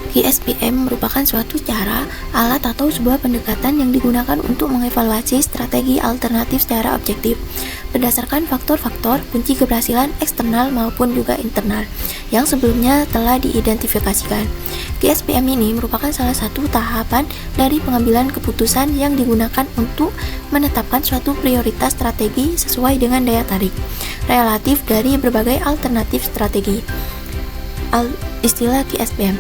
QSPM merupakan suatu cara, alat atau sebuah pendekatan yang digunakan untuk mengevaluasi strategi alternatif secara objektif berdasarkan faktor-faktor kunci keberhasilan eksternal maupun juga internal yang sebelumnya telah diidentifikasikan. QSPM ini merupakan salah satu tahapan dari pengambilan keputusan yang digunakan untuk menetapkan suatu prioritas strategi sesuai dengan daya tarik relatif dari berbagai alternatif strategi. Istilah QSPM.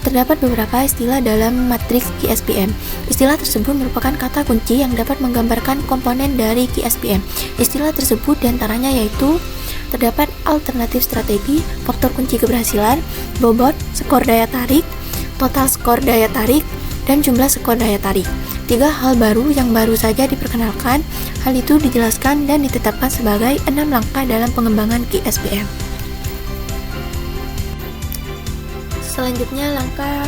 Terdapat beberapa istilah dalam matriks QSPM. Istilah tersebut merupakan kata kunci yang dapat menggambarkan komponen dari QSPM. Istilah tersebut diantaranya yaitu terdapat alternatif strategi, faktor kunci keberhasilan, bobot, skor daya tarik, total skor daya tarik, dan jumlah skor daya tarik. 3 hal baru yang baru saja diperkenalkan. Hal itu dijelaskan dan ditetapkan sebagai 6 langkah dalam pengembangan QSPM. Selanjutnya, langkah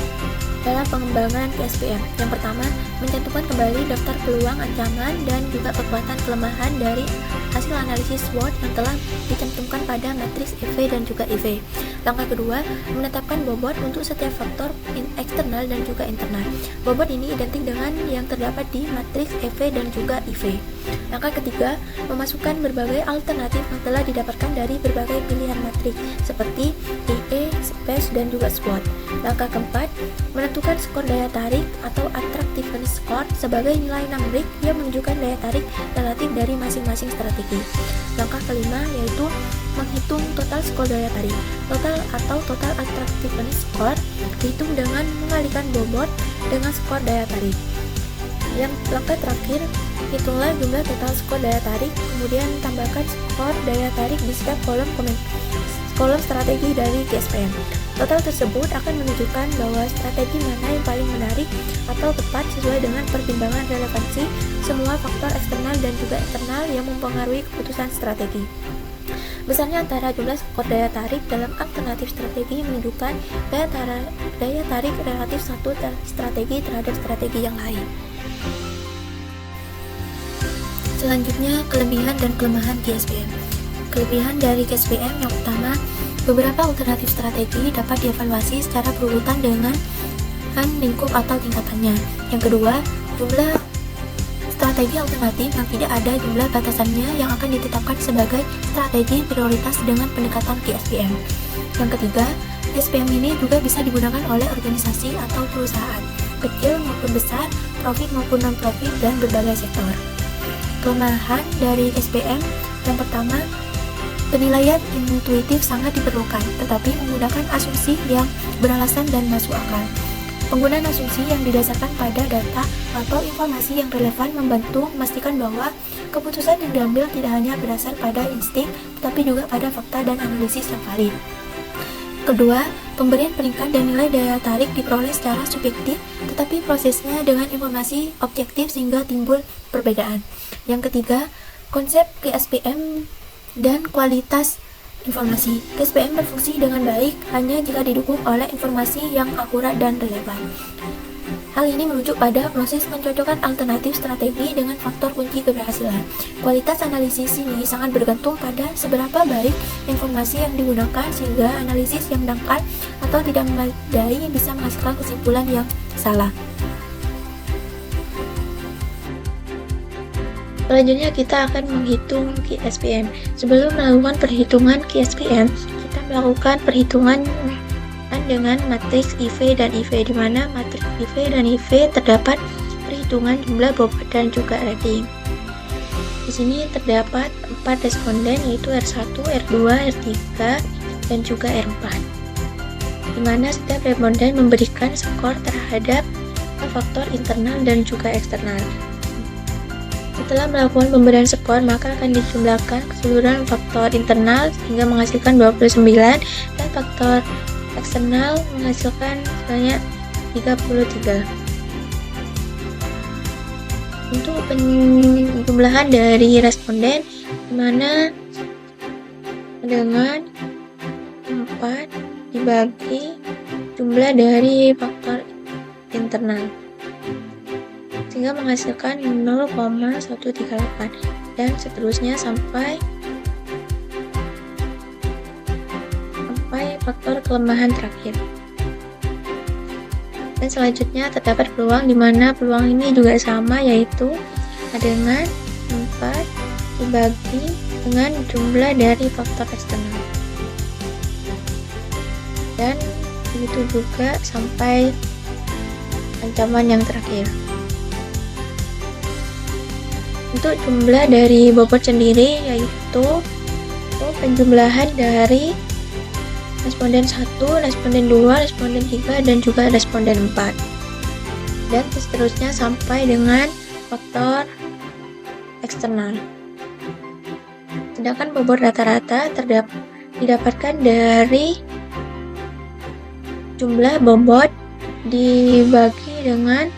dalam pengembangan QSPM. Yang pertama, mencantumkan kembali daftar peluang, ancaman, dan juga kekuatan kelemahan dari hasil analisis SWOT yang telah dicantumkan pada matriks EV dan juga IV. Langkah kedua, menetapkan bobot untuk setiap faktor eksternal dan juga internal. Bobot ini identik dengan yang terdapat di matriks EV dan juga IV. Langkah ketiga, memasukkan berbagai alternatif yang telah didapatkan dari berbagai pilihan matriks seperti IE, SPACE, dan juga SWOT. Langkah keempat, menentukan skor daya tarik atau attractiveness score sebagai nilai numerik yang menunjukkan daya tarik relatif dari masing-masing strategi. Langkah kelima yaitu menghitung total skor daya tarik. Total atau total attractiveness score dihitung dengan mengalikan bobot dengan skor daya tarik. Yang langkah terakhir, hitunglah jumlah total skor daya tarik, kemudian tambahkan skor daya tarik di setiap kolom strategi dari QSPM. Total tersebut akan menunjukkan bahwa strategi mana yang paling menarik atau tepat sesuai dengan pertimbangan relevansi semua faktor eksternal dan juga internal yang mempengaruhi keputusan strategi. Besarnya antara jumlah skor daya tarik dalam alternatif strategi menunjukkan daya tarik relatif satu strategi terhadap strategi yang lain. Selanjutnya, kelebihan dan kelemahan QSPM. Kelebihan dari QSPM yang utama, beberapa alternatif strategi dapat dievaluasi secara berurutan dengan lingkup atau tingkatannya. Yang kedua, jumlah strategi alternatif yang tidak ada jumlah batasannya yang akan ditetapkan sebagai strategi prioritas dengan pendekatan QSPM. Yang ketiga, QSPM ini juga bisa digunakan oleh organisasi atau perusahaan, kecil maupun besar, profit maupun non-profit, dan berbagai sektor. Kelemahan dari QSPM yang pertama, penilaian intuitif sangat diperlukan, tetapi menggunakan asumsi yang beralasan dan masuk akal. Penggunaan asumsi yang didasarkan pada data atau informasi yang relevan membantu memastikan bahwa keputusan yang diambil tidak hanya berdasar pada insting, tetapi juga pada fakta dan analisis yang valid. Kedua, pemberian peringkat dan nilai daya tarik diperoleh secara subjektif, tetapi prosesnya dengan informasi objektif sehingga timbul perbedaan. Yang ketiga, konsep QSPM dan kualitas informasi. QSPM berfungsi dengan baik hanya jika didukung oleh informasi yang akurat dan relevan. Hal ini merujuk pada proses mencocokkan alternatif strategi dengan faktor kunci keberhasilan. Kualitas analisis ini sangat bergantung pada seberapa baik informasi yang digunakan sehingga analisis yang dangkal atau tidak memadai bisa menghasilkan kesimpulan yang salah. Selanjutnya kita akan menghitung QSPM. Sebelum melakukan perhitungan QSPM, kita melakukan perhitungan dengan matriks IV dan IV, di mana matriks IV dan IV terdapat perhitungan jumlah bobot dan juga rating. Di sini terdapat 4 responden yaitu R1, R2, R3, dan juga R4. Di mana setiap responden memberikan skor terhadap faktor internal dan juga eksternal. Setelah melakukan pemberian skor, maka akan dijumlahkan keseluruhan faktor internal sehingga menghasilkan 29 dan faktor eksternal menghasilkan sebanyak 33. Untuk penjumlahan dari responden, di mana dengan 4 dibagi jumlah dari faktor internal sehingga menghasilkan 0,138 dan seterusnya sampai faktor kelemahan terakhir. Dan selanjutnya terdapat peluang, di mana peluang ini juga sama, yaitu dengan 4 dibagi dengan jumlah dari faktor eksternal. Dan begitu juga sampai ancaman yang terakhir. Untuk jumlah dari bobot sendiri, yaitu penjumlahan dari responden 1, responden 2, responden 3, dan juga responden 4. Dan seterusnya sampai dengan faktor eksternal. Sedangkan bobot rata-rata didapatkan dari jumlah bobot dibagi dengan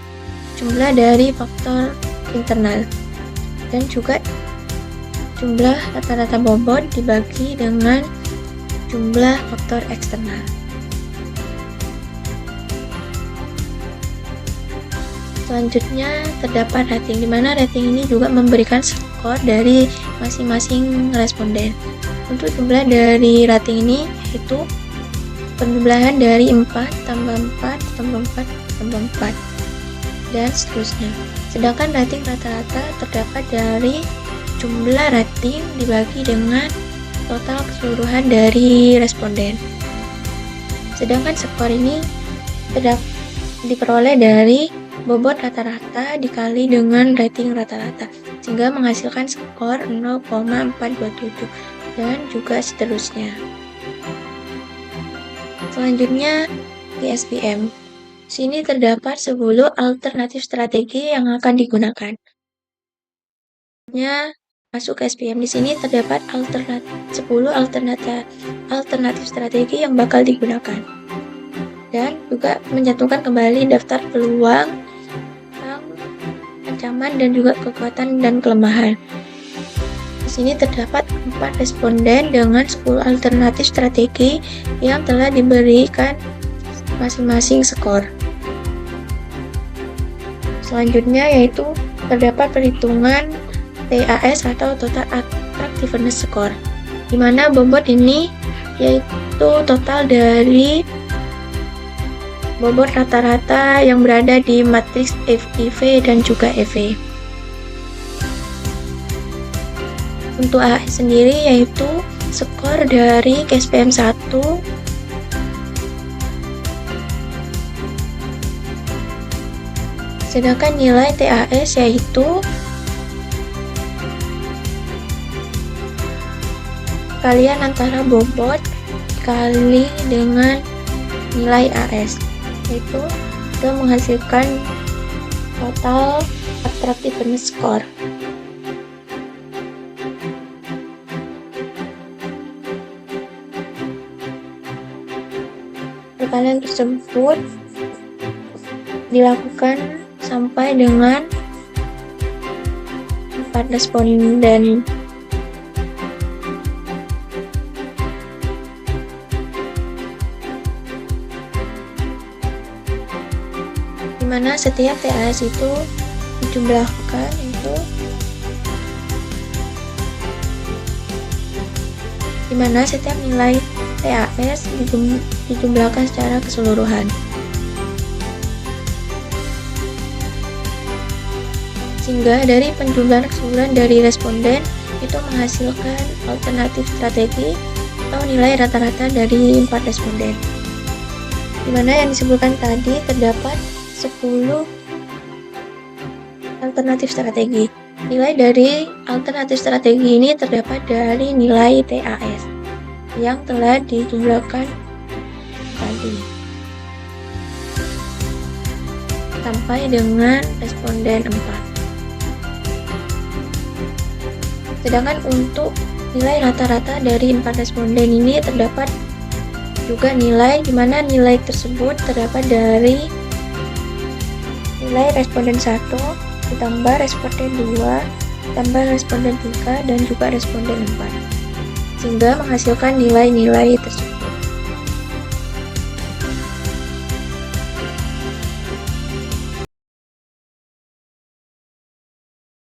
jumlah dari faktor internal, dan juga jumlah rata-rata bobot dibagi dengan jumlah faktor eksternal. Selanjutnya terdapat rating, di mana rating ini juga memberikan skor dari masing-masing responden. Untuk jumlah dari rating ini yaitu penjumlahan dari 4 tambah 4 tambah 4 tambah 4 dan seterusnya. Sedangkan rating rata-rata terdapat dari jumlah rating dibagi dengan total keseluruhan dari responden. Sedangkan skor ini diperoleh dari bobot rata-rata dikali dengan rating rata-rata, sehingga menghasilkan skor 0,427 dan juga seterusnya. Selanjutnya GSBM. Sini terdapat 10 alternatif strategi yang akan digunakan. Masuk ke SPM, di sini terdapat 10 alternatif strategi yang bakal digunakan, dan juga mencantumkan kembali daftar peluang, ancaman, dan juga kekuatan dan kelemahan. Di sini terdapat 4 responden dengan 10 alternatif strategi yang telah diberikan masing-masing skor. Selanjutnya yaitu terdapat perhitungan TAS atau Total Attractiveness Score, di mana bobot ini yaitu total dari bobot rata-rata yang berada di matriks FIV dan juga EV. Untuk AS sendiri yaitu skor dari GSBM 1 sedangkan nilai TAS yaitu kalian antara bobot kali dengan nilai AS, yaitu itu menghasilkan total attractiveness score. Perkalian tersebut dilakukan sampai dengan 4 responden. Dimana setiap TAS itu dijumlahkan dimana setiap nilai TAS dijumlahkan secara keseluruhan, sehingga dari penjumlahan keseluruhan dari responden itu menghasilkan alternatif strategi atau nilai rata-rata dari 4 responden, dimana yang disebutkan tadi terdapat 10 alternatif strategi. Nilai dari alternatif strategi ini terdapat dari nilai TAS yang telah dijumlahkan tadi sampai dengan responden 4. Sedangkan untuk nilai rata-rata dari 4 responden ini terdapat juga nilai, di mana nilai tersebut terdapat dari nilai responden 1 ditambah responden 2 tambah responden 3 dan juga responden 4, sehingga menghasilkan nilai-nilai tersebut.